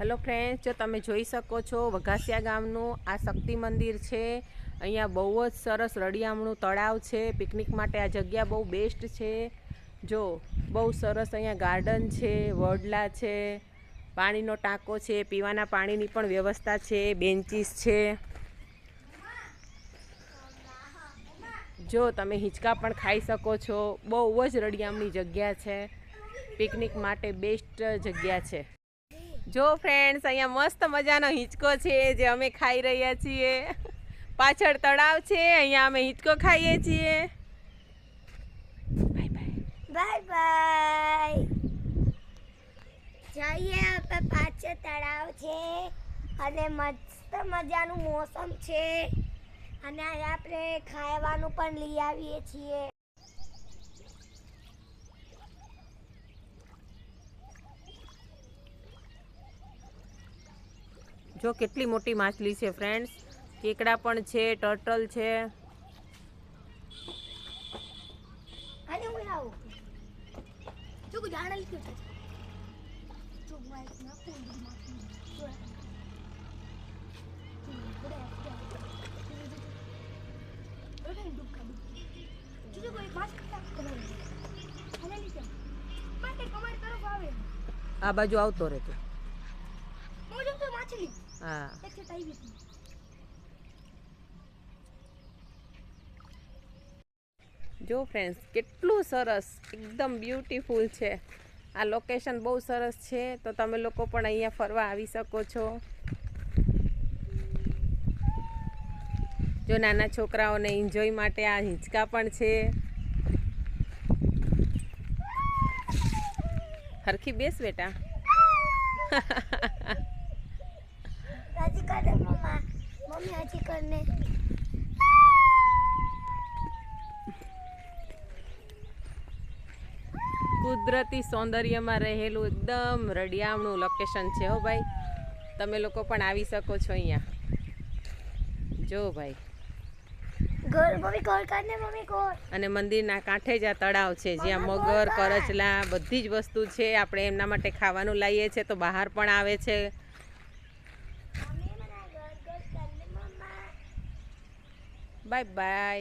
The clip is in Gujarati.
હેલો ફ્રેન્ડ્સ, જો તમે જોઈ શકો છો વઘાસિયા ગામનું આ શક્તિ મંદિર છે। અહીંયા બહુ જ સરસ રળિયામણું તળાવ છે। પિકનિક માટે આ જગ્યા બહુ બેસ્ટ છે। જો બહુ સરસ અહીંયા ગાર્ડન છે, વડલા છે, પાણીનો ટાંકો છે, પીવાના પાણીની પણ વ્યવસ્થા છે, બેન્ચીસ છે। જો તમે હિંચકા પણ ખાઈ શકો છો। બહુ જ રળિયામણી જગ્યા છે, પિકનિક માટે બેસ્ટ જગ્યા છે। જો ફ્રેન્ડ્સ, અહીંયા મસ્ત મજાનો હિંચકો છે જે અમે ખાઈ રહ્યા છીએ। પાછળ તળાવ છે, અહીંયા અમે હિંચકો ખાઈએ છીએ। Bye bye bye bye. જઈએ આપણે પાછળ તળાવ છે અને મસ્ત મજાનું મોસમ છે અને અહીંયા આપણે ખાવાનું પણ લઈ આવીએ છીએ। જો કેટલી મોટી માછલી છે ફ્રેન્ડ્સ, કેકડા પણ છે, ટર્ટલ છે। અને હું આવું જો જાણ લીધું છે જો માઈક ના પૂંડી માખી જો આ બાજુ આવતો રહે તું। માછલી હા, જો ફ્રેન્ડ્સ કેટલું સરસ, એકદમ બ્યુટીફુલ છે। આ લોકેશન બહુ સરસ છે, તો તમે લોકો પણ અહીંયા ફરવા આવી શકો છો। જો નાના છોકરાઓને એન્જોય માટે આ હિંચકા પણ છે। હરખી બેસ બેટા। હજી કર દે મમ્મા, મમ્મી હજી કરને। કુદરતી સૌંદર્યમાં રહેલું એકદમ રળિયામણું લોકેશન છે હો ભાઈ। તમે લોકો પણ આવી શકો છો અહીંયા। જો ભાઈ, ગોળ મમ્મી ગોળ કરને મમ્મી ગોળ। અને મંદિરના કાંઠે જ આ તળાવ છે જ્યાં મગર, કરચલા બધી જ વસ્તુ છે। આપણે એમના માટે ખાવાનું લાવીએ છીએ તો બહાર પણ આવે છે। Bye bye.